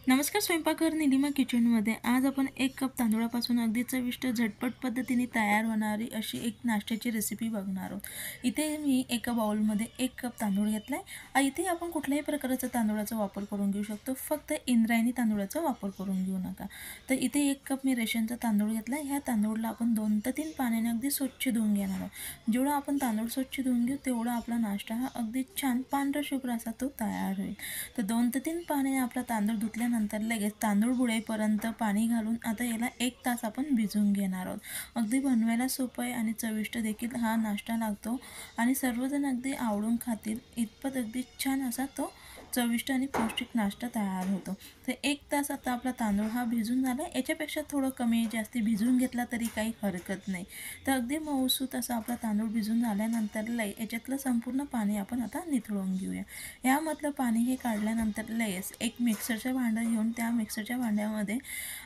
नमस्कार. स्वयंपाकघर निलिमा किचनमध्ये आज आपण 1 कप तांदूळापासून अगदी चविष्ट झटपट पद्धतीने तयार होणारी अशी एक नाश्त्याची रेसिपी बघणार आहोत. इथे मी एका बाउलमध्ये 1 कप तांदूळ घेतला आहे. इथे आपण कुठल्याही प्रकारचा तांदूळाचा वापर करून घेऊ शकतो, फक्त इंद्रायणी तांदूळाचा वापर करून घेऊ नका. तर इथे 1 कप मी रेशनचा तांदूळ घेतला आहे. ह्या तांदूळला आपण 2 ते 3 पाण्याने अगदी स्वच्छ धुवून घेणार आहोत. जेवढा आपण तांदूळ स्वच्छ धुवून घेऊ तेवढा आपला नाश्ता हा अगदी छान पांढरा शुभ्र असा तो तयार होईल. तर 2 ते 3 पाण्याने आपला तांदूळ धुतल्यानंतर लगेच तांदूळ बुडेपर्यंत पाणी घालून आता याला 1 तास आपण भिजवून घेणार आहोत. अगदी बनवायला सोपं आहे आणि चविष्ट देखील हा नाश्ता लागतो आणि सर्वजण अगदी आवडून खातील इतपत अगदी छान असा तो चविष्ट आणि पौष्टिक नाश्ता तयार होतो. तर 1 तास आता आपला तांदूळ हा भिजून झाला. याच्यापेक्षा थोडं कमी जास्ती भिजवून घेतला तरी काही हरकत नाही. तर अगदी मऊसूत असा आपला तांदूळ भिजून झाल्यानंतर याच्यातलं संपूर्ण पाणी आपण आता निथळून घेऊया. यामधलं पाणी हे काढल्यानंतर लगेच एक मिक्सरचं भांडं घेऊन त्या मिक्सरच्या भांड्यामध्ये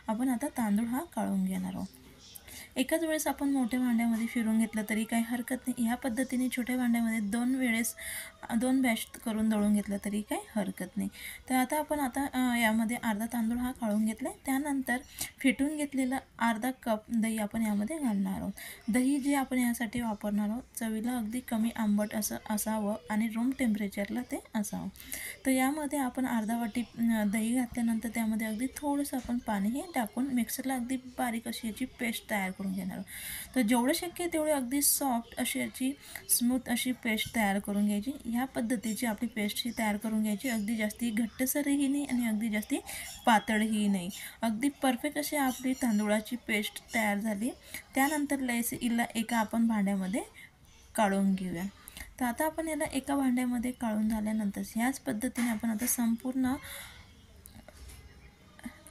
आपण आता तांदूळ हा काढून घेणार आहोत. एकाच वेळेस आपण मोठ्या भांड्यामध्ये फिरून घेतलं तरी काही हरकत नाही. ह्या पद्धतीने छोट्या भांड्यामध्ये 2 बॅच करून दळून घेतलं तरी काही हरकत नाही. तर आता यामध्ये अर्धा तांदूळ हा काढून घेतला आहे. त्यानंतर फेटून घेतलेला अर्धा कप दही आपण यामध्ये घालणार आहोत. दही जे आपण यासाठी वापरणार आहोत चवीला अगदी कमी आंबट असं असावं आणि रूम टेम्परेचरला ते असावं. तर यामध्ये आपण अर्धा वाटी दही घातल्यानंतर त्यामध्ये अगदी थोडंसं आपण पाणी हे टाकून मिक्सरला अगदी बारीक अशी याची पेस्ट तयार करून घेणार आहोत. तर जेवढं शक्य आहे तेवढी अगदी सॉफ्ट अशी याची स्मूथ अशी पेस्ट तयार करून घ्यायची. ह्या पद्धतीची आपली पेस्ट ही तयार करून घ्यायची. अगदी जास्ती घट्टसरही नाही आणि अगदी जास्ती पातळही नाही. अगदी परफेक्ट अशी आपली तांदूळाची पेस्ट तयार झाली. त्यानंतर हिला एका आपण भांड्यामध्ये काढून घेऊया. तर आता आपण याला एका भांड्यामध्ये काढून झाल्यानंतर ह्याच पद्धतीने आपण आता संपूर्ण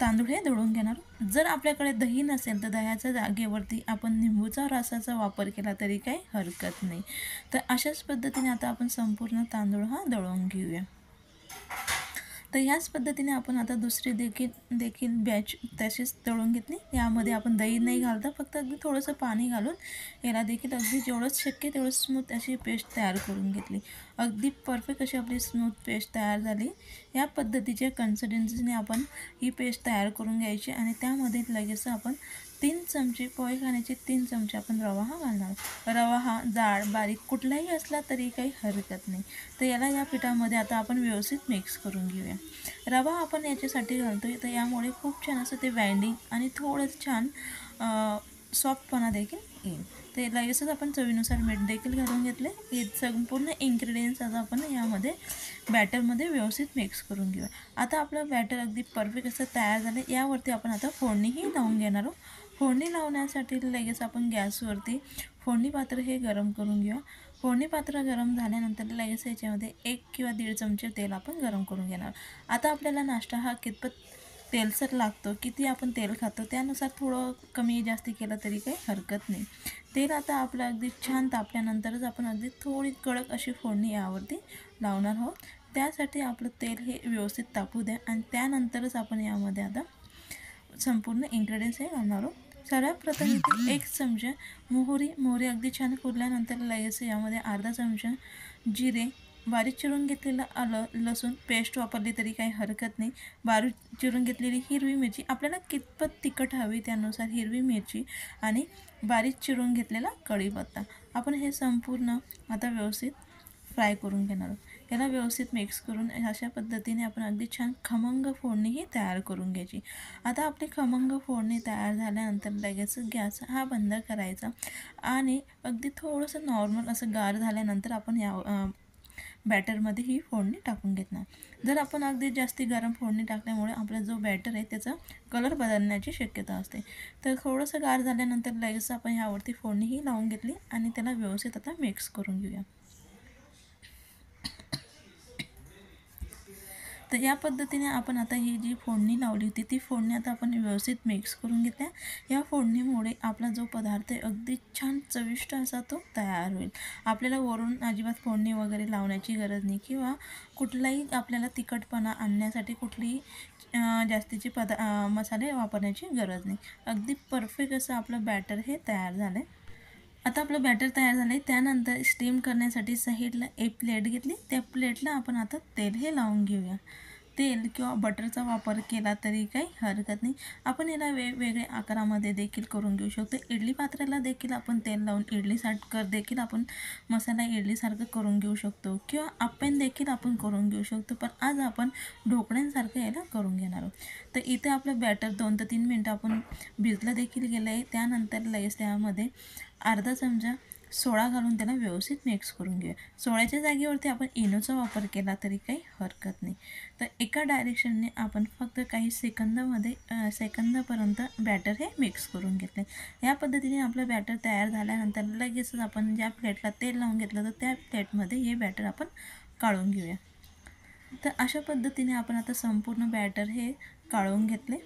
तांदूळ हे दळून घेणार. जर आपल्याकडे दही नसेल तर दह्याच्या जागेवरती आपण लिंबूचा रसाचा वापर केला तरी काही हरकत नाही. तर अशाच पद्धतीने आता आपण संपूर्ण तांदूळ हा दळून घेऊया. तर ह्याच पद्धतीने आपण आता दुसरी देखील बॅच तशीच दळून घेतली. यामध्ये आपण दही नाही घालता, फक्त अगदी थोडंसं पाणी घालून याला देखील अगदी जेवढं शक्य तेवढं स्मूथ अशी पेस्ट तयार करून घेतली. अगदी परफेक्ट अशी आपली स्मूथ पेस्ट तयार झाली. या पद्धतीच्या कन्सिस्टन्सीने आपण ही पेस्ट तयार करून घ्यायची आणि त्यामध्ये लगेच आपण 3 चमचे पोहे खाण्याचे 3 चमचे आपण रवा हा घालणार. रवा हा जाड बारीक कुठलाही असला तरी काही हरकत नाही. तर याला या पिठामध्ये आता आपण व्यवस्थित मिक्स करून घेऊया. रवा आपण याच्यासाठी घालतोय तर यामुळे खूप छान असं ते बाइंडिंग आणि थोडं छान सॉफ्टपणा देखील येईल. ते लगेचच आपण चवीनुसार मीठ देखील घालून घेतले. हे संपूर्ण इन्ग्रेडियंट्स आता आपण यामध्ये बॅटरमध्ये व्यवस्थित मिक्स करून घेऊया. आता आपलं बॅटर अगदी परफेक्ट असं तयार झालं. यावरती आपण आता फोडणीही लावून घेणार आहोत. फोडणी लावण्यासाठी लगेच आपण गॅसवरती फोडणी पात्र हे गरम करून घेऊया. फोडणी पात्र गरम झाल्यानंतर लगेच याच्यामध्ये 1 किंवा 1.5 चमचे तेल आपण गरम करून घेणार. आता आपल्याला नाश्ता हा कितपत तेलसर लागतो, किती आपण तेल खातो त्यानुसार थोडं कमी जास्ती केलं तरी काही हरकत नाही. तेल आता आपलं अगदी छान तापल्यानंतरच आपण अगदी थोडी कडक अशी फोडणी यावरती लावणार आहोत. त्यासाठी आपलं तेल हे व्यवस्थित तापू द्या आणि त्यानंतरच आपण यामध्ये आता संपूर्ण इन्ग्रेडियंट्स हे घालणार आहोत. सर्वात प्रथम इथे 1 चमचा मोहरी अगदी छान फुलल्यानंतर लगेच यामध्ये अर्धा चमचा जिरे, बारीक चिरून घेतलेलं आलं लसूण पेस्ट वापरली तरी काही हरकत नाही. बारीक चिरून घेतलेली हिरवी मिरची, आपल्याला कितपत तिखट हवी त्यानुसार हिरवी मिरची आणि बारीक चिरून घेतलेला कढीपत्ता आपण हे संपूर्ण आता व्यवस्थित फ्राय करून घेणार आहोत. याला व्यवस्थित मिक्स करून अशा पद्धतीने आपण अगदी छान खमंग फोडणीही तयार करून घ्यायची. आता आपली खमंग फोडणी तयार झाल्यानंतर लगेच गॅस हा बंद करायचा आणि अगदी थोडंसं नॉर्मल असं गार झाल्यानंतर आपण या बॅटरमध्ये ही फोडणी टाकून घेणार. जर आपण अगदी जास्ती गरम फोडणी टाकल्यामुळे आपला जो बॅटर आहे त्याचा कलर बदलण्याची शक्यता असते. तर थोडंसं गार झाल्यानंतर लगेच आपण ह्यावरती फोडणीही लावून घेतली आणि त्याला व्यवस्थित आता मिक्स करून घेऊया. तर या पद्धतीने आपण आता ही जी फोडणी लावली होती ती फोडणी आता आपण व्यवस्थित मिक्स करून घेतल्या. या फोडणीमुळे आपला जो पदार्थ आहे अगदी छान चविष्ट असा तो तयार होईल. आपल्याला वरून अजिबात फोडणी वगैरे लावण्याची गरज नाही किंवा कुठलाही आपल्याला तिखटपणा आणण्यासाठी कुठलीही जास्तीचे मसाले वापरण्याची गरज नाही. अगदी परफेक्ट असं आपलं बॅटर हे तयार झालं आहे. आता आपलं बॅटर तयार झालं आहे. त्यानंतर स्टीम करण्यासाठी साईडला एक प्लेट घेतली. त्या प्लेटला आपण आता तेल हे लावून घेऊया. तेल किंवा बटरचा वापर केला तरी काही हरकत नाही. आपण याला वेगवेगळ्या आकारामध्ये देखील करून घेऊ शकतो. इडली पात्राला देखील आपण तेल लावून इडलीसारखं देखील आपण मसाला इडलीसारखं करून घेऊ शकतो किंवा आप्पे देखील आपण करून घेऊ शकतो. पण आज आपण ढोकळ्यांसारखं याला करून घेणार आहोत. तर इथे आपलं बॅटर 2 ते 3 मिनटं आपण भिजलं देखील गेलं आहे. त्यानंतर लगेच त्यामध्ये अर्धा चमचा सोडा घालून त्याला व्यवस्थित मिक्स करून घेऊया. सोड्याच्या जागेवरती आपण इनोचा वापर केला तरी काही हरकत नाही. तर एका डायरेक्शनने आपण फक्त काही सेकंदापर्यंत बॅटर हे मिक्स करून घेतले. या पद्धतीने आपलं बॅटर तयार झाल्यानंतर लगेचच आपण ज्या प्लेटला तेल लावून घेतलं तर त्या प्लेटमध्ये हे बॅटर आपण काढून घेऊया. तर अशा पद्धतीने आपण आता संपूर्ण बॅटर हे काढून घेतले.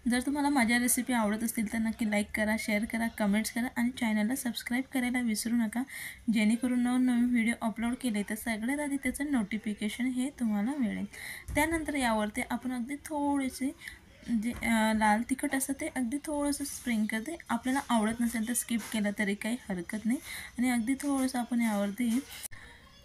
जर तुम्हाला माझ्या रेसिपी आवडत असतील तर नक्की लाईक करा, शेअर करा, कमेंट्स करा आणि चॅनलला सबस्क्राईब करायला विसरू नका, जेणेकरून नवनवीन व्हिडिओ अपलोड केले तर सगळ्यात आधी त्याचं नोटिफिकेशन हे तुम्हाला मिळेल. त्यानंतर यावरती आपण अगदी थोडेसे जे लाल तिखट असतं ते अगदी थोडंसं स्प्रिंकल, ते आपल्याला आवडत नसेल तर स्किप केलं तरी काही हरकत नाही. आणि अगदी थोडंसं आपण यावरती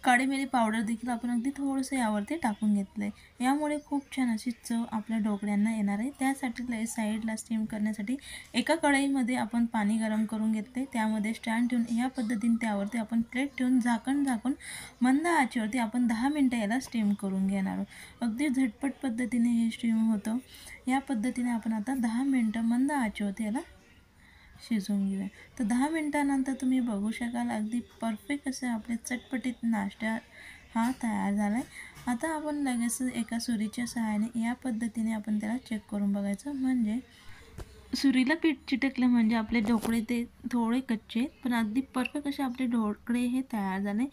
काळी मिरी पावडर देखील आपण अगदी थोडंसं यावरती टाकून घेतलं आहे. यामुळे खूप छान अशी चव आपल्या ढोकळ्यांना येणार आहे. त्यासाठी साईडला स्टीम करण्यासाठी एका कढईमध्ये आपण पाणी गरम करून घेतले. त्यामध्ये स्टँड ठेवून या पद्धतीने त्यावरती आपण प्लेट ठेवून झाकण मंद आचेवरती आपण 10 मिनटं याला स्टीम करून घेणार आहोत. अगदी झटपट पद्धतीने हे स्टीम होतं. या पद्धतीने आपण आता 10 मिनटं मंद आचेवरती याला शिजवून घेऊया. तर 10 मिनटानंतर तुम्ही बघू शकाल अगदी परफेक्ट असं आपले चटपटीत नाश्ता हा तयार झाला आहे. आता आपण लगेच एका सुरीच्या सहाय्याने या पद्धतीने आपण त्याला चेक करून बघायचं. म्हणजे सुरीला पीठ चिटकलं म्हणजे आपले ढोकळे ते थोडे कच्चे पण अगदी परफेक्ट असे आपले ढोकळे हे तयार झाले.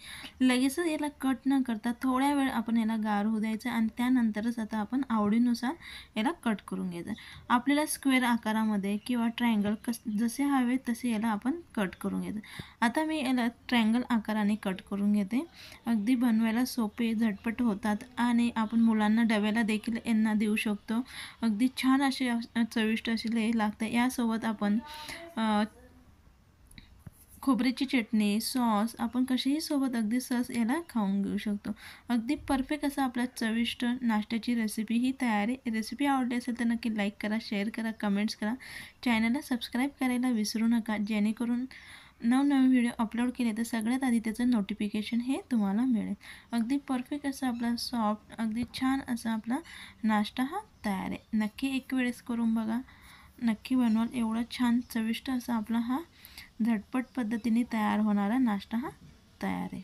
लगेचच याला कट न करता थोड्या वेळ आपण याला गार होऊ द्यायचं आणि त्यानंतरच आता आपण आवडीनुसार याला कट करून घ्यायचं. आपल्याला स्क्वेअर आकारामध्ये किंवा ट्रायंगल जसे हवे तसे याला आपण कट करून घ्यायचं. आता मी याला ट्रायंगल आकाराने कट करून घेते. अगदी बनवायला सोपे, झटपट होतात आणि आपण मुलांना डब्याला देखील यांना देऊ शकतो. अगदी छान असे चविष्ट असे लागते. यासोबत आपण खोबऱ्याची चटणी, सॉस आपण कशाही सोबत अगदी सहज याला खाऊन घेऊ शकतो. अगदी परफेक्ट असं आपल्या चविष्ट नाश्त्याची रेसिपी ही तयार आहे. रेसिपी आवडली असेल तर नक्की लाईक करा, शेअर करा, कमेंट्स करा. चॅनलला सबस्क्राईब करायला विसरू नका, जेणेकरून नवनवीन व्हिडिओ अपलोड केले तर सगळ्यात आधी त्याचं नोटिफिकेशन हे तुम्हाला मिळेल. अगदी परफेक्ट असं आपला सॉफ्ट, अगदी छान असा आपला नाश्ता हा तयार आहे. नक्की एक वेळेस करून बघा, नक्की बनवाल. एवढा छान चविष्ट असा आपला हा झटपट पद्धतीने तयार होणारा नाश्ता हा तयार आहे.